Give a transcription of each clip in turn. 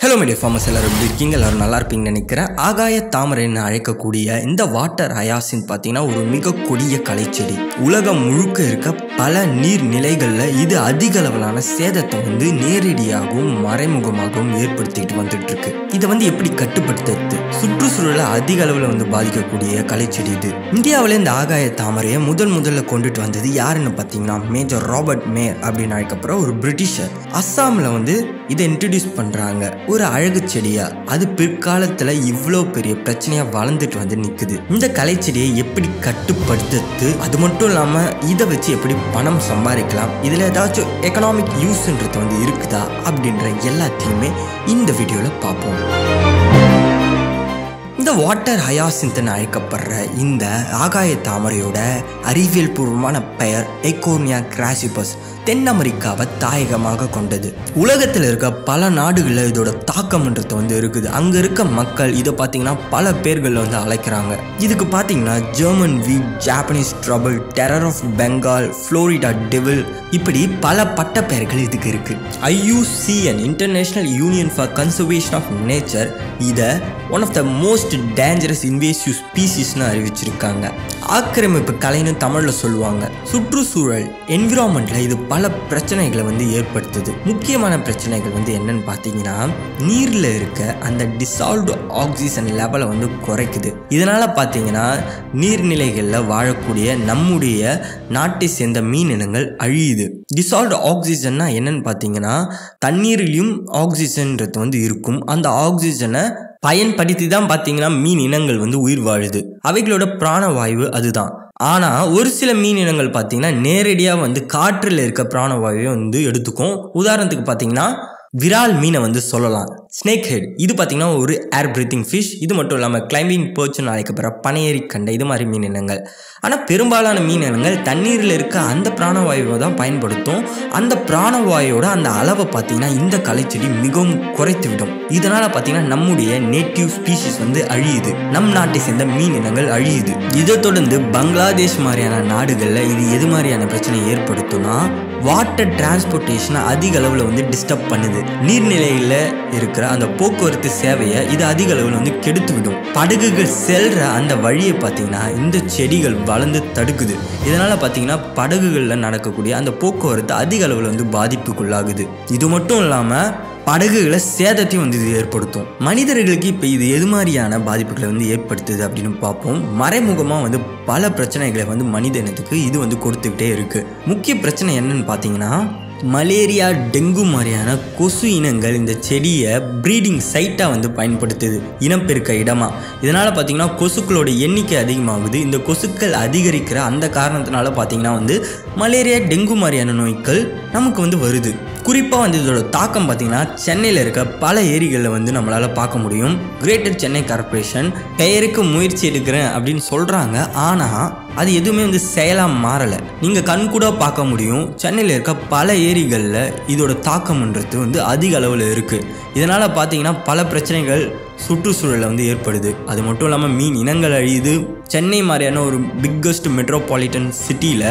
Hello media farmers எல்லாரும் எப்படி இருக்கீங்க? எல்லாரும் நல்லா இருப்பீங்கன்னு நினைக்கிறேன். ஆகாய தாமரைன்னு அழைக்கக்கூடிய இந்த வாட்டர் ஹயாசின்த் பார்த்தீங்கன்னா ஒரு மிக கொடிய கலைச்செடி. உலகம் முழுக்க இருக்க பல நீர்நிலைகளில் இது அதிக அளவிலான சேதத்தை நேரடியாகவும் மறைமுகமாகவும் ஏற்படுத்திட்டு வந்துட்டு இருக்கு. இதை எப்படி கட்டுப்படுத்துறது? சுற்றுச்சூழலை அதிக அளவில் பாதிக்கக்கூடிய கலைச்செடி இது. இந்தியாவில் இந்த ஆகாய தாமரையை முதல்ல கொண்டுட்டு வந்தது யாருன்னு பார்த்தீங்கன்னா மேஜர் ராபர்ட் மேயர் அப்படின்னு அழைக்கப்படுற ஒரு பிரிட்டிஷர். அஸ்ஸாமில் இதை இன்ட்ரடியூஸ் பண்ணுறாங்க. ஒரு அழகு செடியா அது பிற்காலத்துல இவ்வளோ பெரிய பிரச்சனையா வளர்ந்துட்டு நிக்குது. இந்த கலை செடியை எப்படி கட்டுப்படுத்துறது, அது மட்டும் இல்லாம இதை வச்சு எப்படி பணம் சம்பாதிக்கலாம், இதுல ஏதாச்சும் எக்கனாமிக் யூஸ்ன்றது இருக்குதா அப்படின்ற எல்லாத்தையுமே இந்த வீடியோல பார்ப்போம். இந்த வாட்டர் ஹயாசின்த்னு அழைக்கப்படுற இந்த ஆகாய தாமரையோட அறிவியல் பூர்வமான பெயர் எக்கோர்னியா கிராசிபஸ். தென் அமெரிக்காவை தாயகமாக கொண்டது. உலகத்தில் இருக்க பல நாடுகளில் இதோட தாக்கம்ன்றது இருக்குது. அங்கே இருக்க மக்கள் இதை பார்த்தீங்கன்னா பல பேர்கள் அழைக்கிறாங்க. இதுக்கு பார்த்தீங்கன்னா German weed, Japanese trouble, terror of Bengal, Florida devil, இப்படி பல பட்ட பெயர்கள் இதுக்கு இருக்கு. IUCN international union for conservation of nature இதை one of the most dangerous invasive ஸ்பீசிஸ்னு அறிவிச்சிருக்காங்க. ஆக்கிரமிப்பு கலைன்னு தமிழில் சொல்லுவாங்க. சுற்றுச்சூழல் என்விரான்மெண்ட்ல இது பல பிரச்சனைகளை ஏற்படுத்துது. முக்கியமான பிரச்சனைகள் என்னன்னு பார்த்தீங்கன்னா நீரில் இருக்க அந்த டிசால்வ்டு ஆக்சிஜன் லெவலை குறைக்குது. இதனால பார்த்தீங்கன்னா நீர்நிலைகளில் வாழக்கூடிய நம்முடைய நாட்டை சேர்ந்த மீன் இனங்கள் அழியுது. டிசால்வ்டு ஆக்சிஜன்னா என்னன்னு பார்த்தீங்கன்னா தண்ணீரிலையும் ஆக்சிஜன்றது இருக்கும். அந்த ஆக்சிஜனை பயன்படுத்தி தான் பார்த்தீங்கன்னா மீன் இனங்கள் உயிர் வாழுது. அவைகளோட பிராணவாயு அதுதான். ஆனால் ஒரு சில மீன் இனங்கள் பார்த்தீங்கன்னா நேரடியாக காற்றில் இருக்க பிராணவாயுவை எடுத்துக்கும். உதாரணத்துக்கு பார்த்தீங்கன்னா விரால் மீனை சொல்லலாம். ஸ்னேக் ஹெட் இது பார்த்தீங்கன்னா ஒரு ஏர் பிரீத்திங் ஃபிஷ். இது மட்டும் இல்லாமல் கிளைம்பிங் பர்ச்னு அழைக்கப்படுற பனையேறி கண்டை, இது மாதிரி மீன் இனங்கள். ஆனால் பெரும்பாலான மீன் இனங்கள் தண்ணீரில் இருக்க அந்த பிராணவாயுவை தான் பயன்படுத்தும். அந்த பிராணவாயுவோட அந்த அளவை பார்த்தீங்கன்னா இந்த கலைச்செடி மிகவும் குறைத்து விடும். இதனால் பார்த்தீங்கன்னா நம்முடைய நேட்டிவ் ஸ்பீஷிஸ் அழியுது. நம் நாட்டை சேர்ந்த மீன் இனங்கள் அழியுது. இதை தொடர்ந்து பங்களாதேஷ் மாதிரியான நாடுகளில் இது எது மாதிரியான பிரச்சனை ஏற்படுத்தும்னா வாட்டர் டிரான்ஸ்போர்ட்டேஷனை அதிக அளவில் டிஸ்டர்ப் பண்ணுது. நீர்நிலையில் இருக்கிற அந்த போக்குவரத்து சேவையை இது அதிக அளவில் கெடுத்து விடும். படகுகள் செல்ற அந்த வழியை பார்த்தீங்கன்னா இந்த செடிகள் வளர்ந்து தடுக்குது. இதனால பார்த்தீங்கன்னா படகுகளில் நடக்கக்கூடிய அந்த போக்குவரத்து அதிக அளவில் பாதிப்புக்குள்ளாகுது. இது மட்டும் இல்லாமல் படகுகளை சேதத்தையும் இது ஏற்படுத்தும். மனிதர்களுக்கு இப்போ இது எது மாதிரியான பாதிப்புகளை ஏற்படுத்துது அப்படின்னு பார்ப்போம். மறைமுகமாக பல பிரச்சனைகளை மனித இனத்துக்கு இது கொடுத்துக்கிட்டே இருக்கு. முக்கிய பிரச்சனை என்னன்னு பார்த்தீங்கன்னா மலேரியா, டெங்கு மாதிரியான கொசு இனங்கள் இந்த செடியை ப்ரீடிங் சைட்டாக பயன்படுத்துது, இனப்பெருக்க இடமா. இதனால் பார்த்தீங்கன்னா கொசுக்களோட எண்ணிக்கை அதிகமாகுது. இந்த கொசுக்கள் அதிகரிக்கிற அந்த காரணத்தினால பார்த்தீங்கன்னா மலேரியா, டெங்கு மாதிரியான நோய்கள் நமக்கு வருது. குறிப்பாக இதோட தாக்கம் பார்த்தீங்கன்னா சென்னையில் இருக்க பல ஏரிகளில் நம்மளால் பார்க்க முடியும். கிரேட்டர் சென்னை கார்பரேஷன் பெயருக்கு முயற்சி எடுக்கிறேன் அப்படின்னு சொல்கிறாங்க. ஆனால் அது எதுவுமே செயலாக மாறலை. நீங்கள் கண் கூட பார்க்க முடியும். சென்னையில் இருக்க பல ஏரிகளில் இதோட தாக்கம்ன்றது அதிக அளவில் இருக்குது. இதனால் பார்த்தீங்கன்னா பல பிரச்சனைகள் சுற்றுச்சூழலில் ஏற்படுது. அது மட்டும் இல்லாமல் மீன் இனங்கள் அழியுது. சென்னை மாதிரியான ஒரு பிக்கஸ்ட் மெட்ரோபாலிட்டன் சிட்டியில்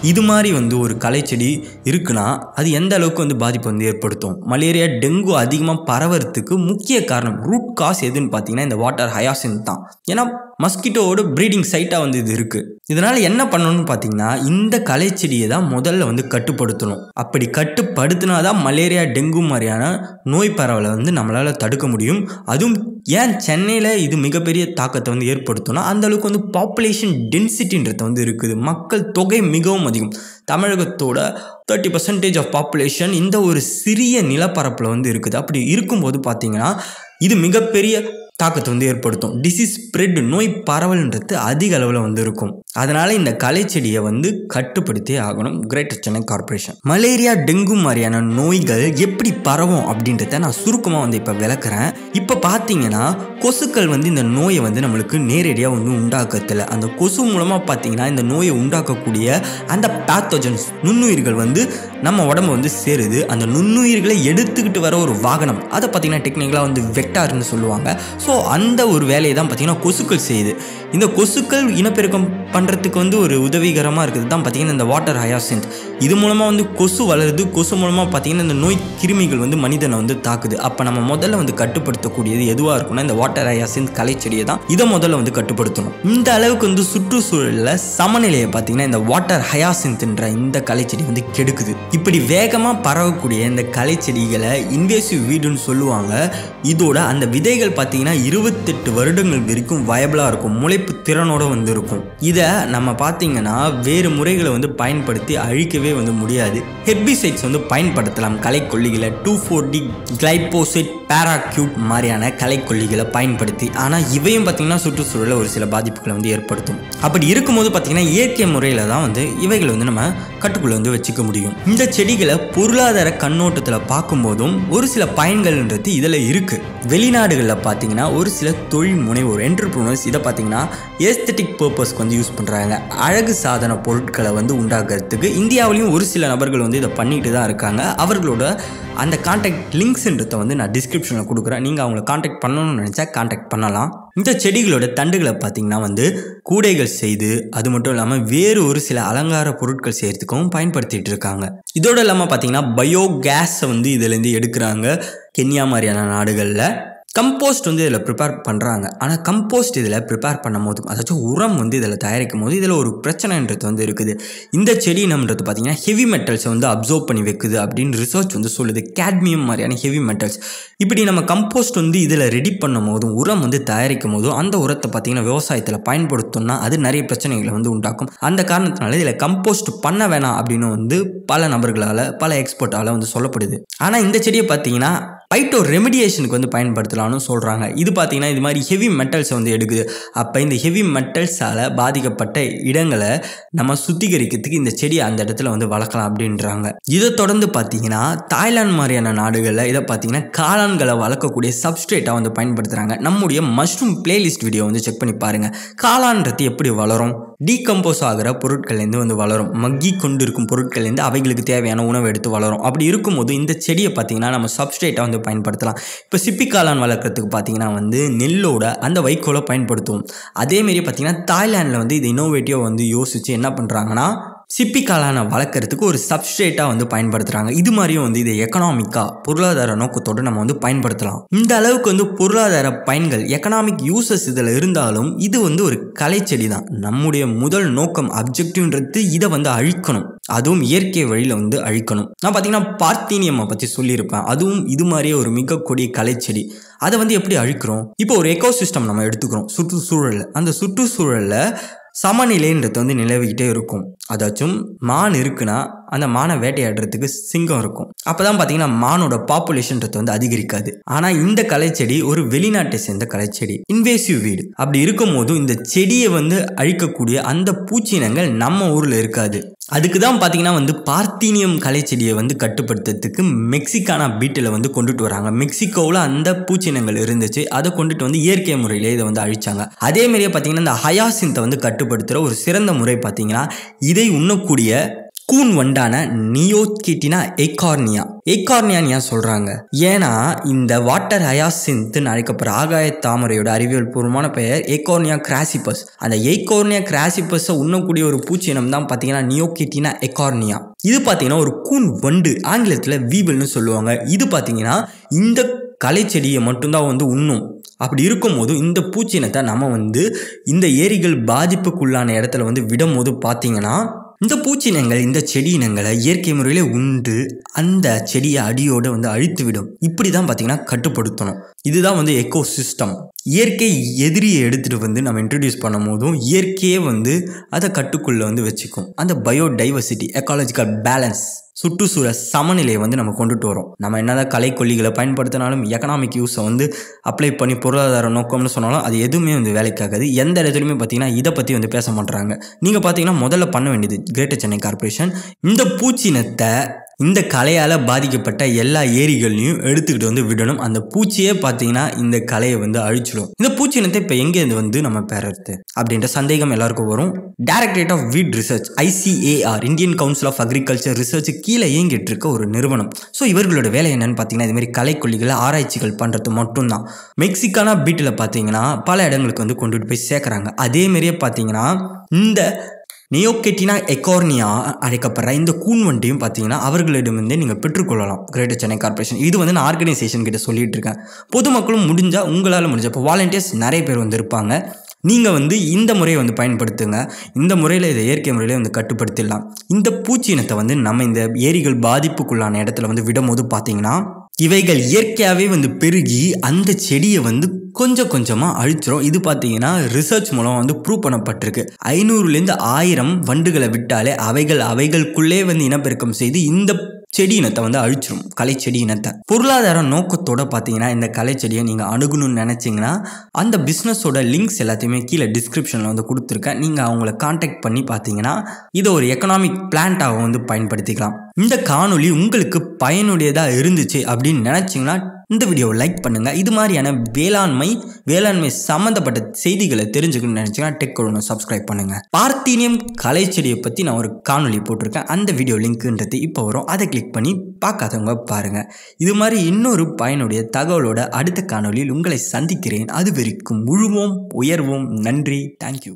இது மாதிரி ஒரு கலைச்செடி இருக்குன்னா அது எந்த அளவுக்கு பாதிப்பு ஏற்படுத்தும். மலேரியா, டெங்கு அதிகமாக பரவறதுக்கு முக்கிய காரணம், ரூட் காஸ் எதுன்னு பார்த்தீங்கன்னா இந்த வாட்டர் ஹயாசின்த் தான். ஏன்னா மஸ்கிட்டோவோட ப்ரீடிங் சைட்டாக இது இருக்குது. இதனால் என்ன பண்ணணும்னு பார்த்தீங்கன்னா இந்த கலைச்செடியை தான் முதல்ல கட்டுப்படுத்தணும். அப்படி கட்டுப்படுத்தினா தான் மலேரியா, டெங்கு மாதிரியான நோய் பரவலை நம்மளால் தடுக்க முடியும். அதுவும் ஏன் சென்னையில் இது மிகப்பெரிய தாக்கத்தை ஏற்படுத்தணும், அந்த அளவுக்கு பாப்புலேஷன் டென்சிட்டின்றது இருக்குது. மக்கள் தொகை மிகவும் அதிகம். தமிழகத்தோட 30% ஆஃப் பாப்புலேஷன் இந்த ஒரு சிறிய நிலப்பரப்பில் இருக்குது. அப்படி இருக்கும்போது பார்த்தீங்கன்னா இது மிகப்பெரிய தாக்கத்தை ஏற்படுத்தும். டிசீஸ் ஸ்ப்ரெட், நோய் பரவல்ன்றது அதிக அளவில் இருக்கும். அதனால் இந்த கலைச்செடியை கட்டுப்படுத்தி ஆகணும் greater Chennai corporation. Malaria, dengue மாதிரியான நோய்கள் எப்படி பரவும் அப்படின்றத நான் சுருக்கமாக இப்போ விளக்குறேன். இப்போ பார்த்தீங்கன்னா கொசுக்கள் இந்த நோயை நம்மளுக்கு நேரடியாக உண்டாக்கத்தில் அந்த கொசு மூலமாக பார்த்தீங்கன்னா இந்த நோயை உண்டாக்கக்கூடிய அந்த பேத்தோஜன்ஸ் நுண்ணுயிர்கள் நம்ம உடம்பு சேருது. அந்த நுண்ணுயிர்களை எடுத்துக்கிட்டு வர ஒரு வாகனம், அதை பார்த்தீங்கன்னா டெக்னிக்கலாக வெக்டார்னு சொல்லுவாங்க. ஸோ அந்த ஒரு வேலையை தான் பார்த்தீங்கன்னா கொசுக்கள் செய்யுது. இந்த கொசுக்கள் இனப்பெருக்கம் பண்ணுறதுக்கு ஒரு உதவிகரமாக இருக்குது தான் பார்த்தீங்கன்னா இந்த வாட்டர் ஹயாசின்த். இது மூலமாக வந்து கொசு வளருது. கொசு மூலமாக பார்த்தீங்கன்னா இந்த நோய் கிருமிகள் வந்து மனிதனை வந்து தாக்குது. அப்போ நம்ம முதல்ல வந்து கட்டுப்படுத்தக்கூடியது எதுவாக இருக்குன்னா இந்த வாட்டர் ஹயாசின்த் கலைச்செடியை தான். இதை முதல்ல வந்து கட்டுப்படுத்தணும். இந்த அளவுக்கு வந்து சுற்றுச்சூழலில் சமநிலையை பார்த்தீங்கன்னா இந்த வாட்டர் ஹயாசின்த்ன்ற இந்த கலைச்செடி வந்து கெடுக்குது. இப்படி வேகமாக பரவக்கூடிய இந்த கலைச்செடிகளை இன்வேசிவ் வீடுன்னு சொல்லுவாங்க. இதோட அந்த விதைகள் பார்த்தீங்கன்னா 28 வருடங்கள் வரைக்கும் வயபிளாக இருக்கும், முளைப்பு திறனோட வந்து இருக்கும். இதை நம்ம பார்த்தீங்கன்னா வேறு முறைகளை வந்து பயன்படுத்தி அழிக்கவே வந்து முடியாது. ஹெர்பிசைட்ஸ் வந்து பயன்படுத்தலாம் களைக்கொல்லிகளை, 2,4-D கிளைபோசேட், பேராக்யூட் மாதிரியான களைக்கொல்லிகளை பயன்படுத்தி. ஆனால் இவையும் பார்த்தீங்கன்னா சுற்றுச்சூழலில் ஒரு சில பாதிப்புகளை வந்து ஏற்படுத்தும். அப்படி இருக்கும்போது பார்த்தீங்கன்னா இயற்கை முறையில் தான் வந்து இவைகளை வந்து நம்ம கட்டுக்குள்ளே வந்து வச்சுக்க முடியும். இந்த செடிகளை பொருளாதார கண்ணோட்டத்தில் பார்க்கும்போதும் ஒரு சில பயன்கள்ன்றது இதில் இருக்குது. வெளிநாடுகளில் பார்த்தீங்கன்னா ஒரு சில தொழில் முனைவோர் என்டர்பிரினர்ஸ் இதை பார்த்தீங்கன்னா ஏஸ்தட்டிக் பர்பஸ்க்கு வந்து யூஸ் பண்ணுறாங்க. அழகு சாதன பொருட்களை வந்து உண்டாக்குறதுக்கு இந்தியாவிலையும் ஒரு சில நபர்கள் வந்து இதை பண்ணிட்டு தான் இருக்காங்க. அவர்களோட அந்த கான்டாக்ட் லிங்க்ஸ்ன்றதை வந்து நான் டிஸ்கிரிப்ஷனில் கொடுக்குறேன். நீங்கள் அவங்களை கான்டாக்ட் பண்ணணும்னு நினச்சா கான்டாக்ட் பண்ணலாம். இந்த செடிகளோட தண்டுகளை பார்த்தீங்கன்னா வந்து கூடைகள் செய்து, அது மட்டும் இல்லாமல் வேறு ஒரு சில அலங்கார பொருட்கள் செய்கிறதுக்கும் பயன்படுத்திகிட்டு இருக்காங்க. இதோட இல்லாமல் பார்த்தீங்கன்னா பயோ கேஸை வந்து இதிலேருந்து எடுக்கிறாங்க. கென்யா மாதிரியான நாடுகளில் கம்போஸ்ட் வந்து இதில் ப்ரிப்பேர் பண்ணுறாங்க. ஆனால் கம்போஸ்ட் இதில் ப்ரிப்பேர் பண்ணும் போது, அதாச்சும் உரம் வந்து இதில் தயாரிக்கும் போது இதில் ஒரு பிரச்சனைன்றது வந்து இருக்குது. இந்த செடி நம்மன்றது பார்த்திங்கன்னா ஹெவி மெட்டல்ஸை வந்து அப்சர்வ் பண்ணி வைக்குது அப்படின்னு ரிசர்ச் வந்து சொல்லுது. கேட்மியம் மாதிரியான ஹெவி மெட்டல்ஸ். இப்படி நம்ம கம்போஸ்ட் வந்து இதில் ரெடி பண்ணும் போதும், உரம் வந்து தயாரிக்கும் போதும் அந்த உரத்தை பார்த்திங்கன்னா விவசாயத்தில் பயன்படுத்தணும்னா அது நிறைய பிரச்சனைகளை வந்து உண்டாக்கும். அந்த காரணத்தினால இதில் கம்போஸ்ட் பண்ண வேணாம் அப்படின்னு வந்து பல நபர்களால், பல எக்ஸ்பர்ட்டால் வந்து சொல்லப்படுது. ஆனால் இந்த செடியை பார்த்திங்கன்னா பைட்டோ ரெமிடியேஷனுக்கு வந்து பயன்படுத்தலாம்னு சொல்கிறாங்க. இது பார்த்தீங்கன்னா இது மாதிரி ஹெவி மெட்டல்ஸை வந்து எடுக்குது. அப்போ இந்த ஹெவி மெட்டல்ஸால் பாதிக்கப்பட்ட இடங்களை நம்ம சுத்திகரிக்கிறதுக்கு இந்த செடியை அந்த இடத்துல வந்து வளர்க்கலாம் அப்படின்றாங்க. இதை தொடர்ந்து பார்த்தீங்கன்னா தாய்லாந்து மாதிரியான நாடுகளில் இதை பார்த்தீங்கன்னா காளான்களை வளர்க்கக்கூடிய சப்ஸ்ட்ரேட்டாக வந்து பயன்படுத்துகிறாங்க. நம்முடைய மஷ்ரூம் பிளேலிஸ்ட் வீடியோ வந்து செக் பண்ணி பாருங்கள். காளான்றது எப்படி வளரும்? டீகம்போஸ் ஆகிற பொருட்கள்லேருந்து வந்து வளரும். மக்கி கொண்டு இருக்கும் பொருட்கள்லேருந்து அவைகளுக்கு தேவையான உணவு எடுத்து வளரும். அப்படி இருக்கும்போது இந்த செடியை பார்த்தீங்கன்னா நம்ம சப்ஸ்ட்ரேட்டாக வந்து பயன்படுத்தலாம். இப்போ சிப்பி காளான் வளர்க்குறதுக்கு பார்த்தீங்கன்னா வந்து நெல்லோட அந்த வைக்கோலை பயன்படுத்துவோம். அதேமாரி பார்த்தீங்கன்னா தாய்லாண்டில் வந்து இது இன்னோவேட்டிவாக வந்து யோசித்து என்ன பண்ணுறாங்கன்னா சிப்பி காளானை வளர்க்குறதுக்கு ஒரு சப்ஸ்ட்ரேட்டாக வந்து பயன்படுத்துகிறாங்க. இது மாதிரியும் வந்து இதை எக்கனாமிக்காக பொருளாதார நோக்கத்தோடு நம்ம வந்து பயன்படுத்தலாம். இந்த அளவுக்கு வந்து பொருளாதார பயன்கள், எக்கனாமிக் யூசஸ் இதில் இருந்தாலும் இது வந்து ஒரு கலைச்செடி தான். நம்முடைய முதல் நோக்கம், அப்ஜெக்டிவ்ன்றது இதை வந்து அழிக்கணும், அதுவும் இயற்கை வழியில் வந்து அழிக்கணும். நான் பார்த்தீங்கன்னா பார்த்தீனியம்மை பற்றி சொல்லியிருப்பேன். அதுவும் இது மாதிரியே ஒரு மிக கொடிய கலைச்செடி. அதை வந்து எப்படி அழிக்கிறோம்? இப்போ ஒரு எக்கோசிஸ்டம் நம்ம எடுத்துக்கிறோம் சுற்றுச்சூழலில். அந்த சுற்றுச்சூழலில் சமநிலைன்றது வந்து நிலவிக்கிட்டே இருக்கும். அதாச்சும் மான் இருக்குன்னா அந்த மானை வேட்டையாடுறதுக்கு சிங்கம் இருக்கும். அப்போ தான் பார்த்தீங்கன்னா மானோட பாப்புலேஷன்றது வந்து அதிகரிக்காது. ஆனால் இந்த கலைச்செடி ஒரு வெளிநாட்டை சேர்ந்த கலைச்செடி, இன்வேசிவ் வீடு. அப்படி இருக்கும் போதும் இந்த செடியை வந்து அழிக்கக்கூடிய அந்த பூச்சினங்கள் நம்ம ஊரில் இருக்காது. அதுக்கு தான் பார்த்தீங்கன்னா வந்து பார்த்தீனியம் கலைச்செடியை வந்து கட்டுப்படுத்துறதுக்கு மெக்சிகானா பீட்டில் வந்து கொண்டுட்டு வராங்க. மெக்சிகோவில் அந்த பூச்சினங்கள் இருந்துச்சு, அதை கொண்டுட்டு வந்து இயற்கை முறையிலே இதை வந்து அழிச்சாங்க. அதேமாரியே பார்த்தீங்கன்னா இந்த ஹயாசின்த்தை வந்து கட்டுப்படுத்துகிற ஒரு சிறந்த முறை பார்த்தீங்கன்னா இதை உண்ணக்கூடிய கூன் வண்டான நியோகேட்டினா எக்கார்னியான்னு ஏன் சொல்கிறாங்க? ஏன்னா இந்த வாட்டர் ஹயாசின்த்னு அழைக்கப்படுற ஆகாய தாமரையோட அறிவியல் பூர்வமான பெயர் எக்கார்னியா கிராசிபஸ். அந்த எக்கார்னியா கிராசிபஸை உண்ணக்கூடிய ஒரு பூச்சினம் தான் பார்த்தீங்கன்னா நியோகேட்டினா எக்கார்னியா. இது பார்த்தீங்கன்னா ஒரு கூன் வண்டு, ஆங்கிலத்தில் வீபிள்னு சொல்லுவாங்க. இது பார்த்தீங்கன்னா இந்த கலைச்செடியை மட்டும்தான் வந்து உண்ணும். அப்படி இருக்கும்போது இந்த பூச்சினத்தை நம்ம வந்து இந்த ஏரிகள் பாதிப்புக்குள்ளான இடத்துல வந்து விடும் போது பார்த்தீங்கன்னா இந்த பூச்சினங்கள் இந்த செடி இனங்களை இயற்கை முறையில் உண்டு அந்த செடியை அடியோடு வந்து அழித்து விடும். இப்படி தான் பார்த்தீங்கன்னா கட்டுப்படுத்தணும். இதுதான் வந்து எக்கோசிஸ்டம். இயற்கை எதிரியை எடுத்துகிட்டு வந்து நம்ம இன்ட்ரடியூஸ் பண்ணும் போதும் இயற்கையே வந்து அதை கட்டுக்குள்ளே வந்து வச்சுக்கும். அந்த பயோடைவர்சிட்டி, எக்காலஜிக்கல் பேலன்ஸ், சுற்றுச்சூழல் சமநிலையை வந்து நம்ம கொண்டுட்டு வரோம். நம்ம என்னதான் கலைக்கொல்லிகளை பயன்படுத்தினாலும் எக்கனாமிக் யூஸை வந்து அப்ளை பண்ணி பொருளாதார நோக்கம்னு சொன்னாலும் அது எதுவுமே வந்து வேலைக்காகாது. எந்த இடத்துலையுமே பார்த்தீங்கன்னா இதை பற்றி வந்து பேச மாட்டுறாங்க. நீங்கள் பார்த்தீங்கன்னா முதல்ல பண்ண வேண்டியது கிரேட்டர் சென்னை கார்பரேஷன் இந்த பூச்சினத்தை இந்த கலையால் பாதிக்கப்பட்ட எல்லா ஏரிகள்லையும் எடுத்துக்கிட்டு வந்து விடணும். அந்த பூச்சியே பார்த்தீங்கன்னா இந்த கலையை வந்து அழிச்சிடும். இந்த பூச்சினத்தை இப்போ எங்கேருந்து வந்து நம்ம பெறது அப்படின்ற சந்தேகம் எல்லாருக்கும் வரும். Directorate of wheat research, ICAR, Indian council of agriculture research கீழே இயங்கிட்டு இருக்க ஒரு நிறுவனம். ஸோ இவர்களோட வேலை என்னன்னு பார்த்தீங்கன்னா இதுமாதிரி கலைக்கொல்லிகளை ஆராய்ச்சிகள் பண்ணுறது மட்டும்தான். மெக்சிகானா பீட்டில் பார்த்தீங்கன்னா பல இடங்களுக்கு வந்து கொண்டுட்டு போய் சேர்க்குறாங்க. அதேமாரியே பார்த்தீங்கன்னா இந்த நியோகெட்டினா எக்கார்னியா அழைக்கப்படுற இந்த கூன்வண்டியும் பார்த்தீங்கன்னா அவர்களிடமிருந்தே நீங்கள் பெற்றுக்கொள்ளலாம் கிரேட்டர் சென்னை கார்பரேஷன். இது வந்து நான் ஆர்கனைசேஷன் கிட்ட சொல்லிட்டு இருக்கேன். பொதுமக்களும் முடிஞ்சால் உங்களால் முடிஞ்ச இப்போ வாலண்டியர்ஸ் நிறைய பேர் வந்து இருப்பாங்க. நீங்கள் வந்து இந்த முறையை வந்து பயன்படுத்துங்க. இந்த முறையில் இதை இயற்கை முறையில் வந்து கட்டுப்படுத்திடலாம். இந்த பூச்சி இனத்தை வந்து நம்ம இந்த ஏரிகள் பாதிப்புக்குள்ளான இடத்துல வந்து விடும்போது பார்த்தீங்கன்னா இவைகள் இயற்கையாகவே வந்து பெருகி அந்த செடியை வந்து கொஞ்சம் கொஞ்சமாக அழிச்சிரும். இது பார்த்தீங்கன்னா ரிசர்ச் மூலம் வந்து ப்ரூவ் பண்ணப்பட்டிருக்கு. 500லேருந்து 1000 வண்டுகளை விட்டாலே அவைகளுக்குள்ளே வந்து இனப்பெருக்கம் செய்து இந்த செடி இனத்தை வந்து அழிச்சிரும். களை செடி இனத்தை பொருளாதார நோக்கத்தோட பார்த்தீங்கன்னா இந்த களை செடியை நீங்கள் அணுகணும்னு நினச்சிங்கன்னா அந்த பிஸ்னஸோட லிங்க்ஸ் எல்லாத்தையுமே கீழே டிஸ்கிரிப்ஷனில் வந்து கொடுத்துருக்கேன். நீங்கள் அவங்கள கான்டாக்ட் பண்ணி பார்த்தீங்கன்னா இதை ஒரு எக்கனாமிக் பிளான்ட்டாக வந்து பயன்படுத்திக்கலாம். இந்த காணொளி உங்களுக்கு பயனுடையதாக இருந்துச்சு அப்படின்னு நினச்சிங்கன்னா இந்த வீடியோவை லைக் பண்ணுங்கள். இது மாதிரியான வேளாண்மை சம்மந்தப்பட்ட செய்திகளை தெரிஞ்சுக்கணும்னு நினச்சிங்கன்னா டெக் கொரோனா சப்ஸ்கிரைப் பண்ணுங்கள். பார்த்தீனியம் களை செடியை பற்றி நான் ஒரு காணொளி போட்டிருக்கேன். அந்த வீடியோ லிங்க்குன்றது இப்போ வரும். அதை கிளிக் பண்ணி பார்க்காதவங்க பாருங்கள். இது மாதிரி இன்னொரு பயனுடைய தகவலோட அடுத்த காணொளியில் உங்களை சந்திக்கிறேன். அது வரைக்கும் உயர்வோம். நன்றி. தேங்க்யூ.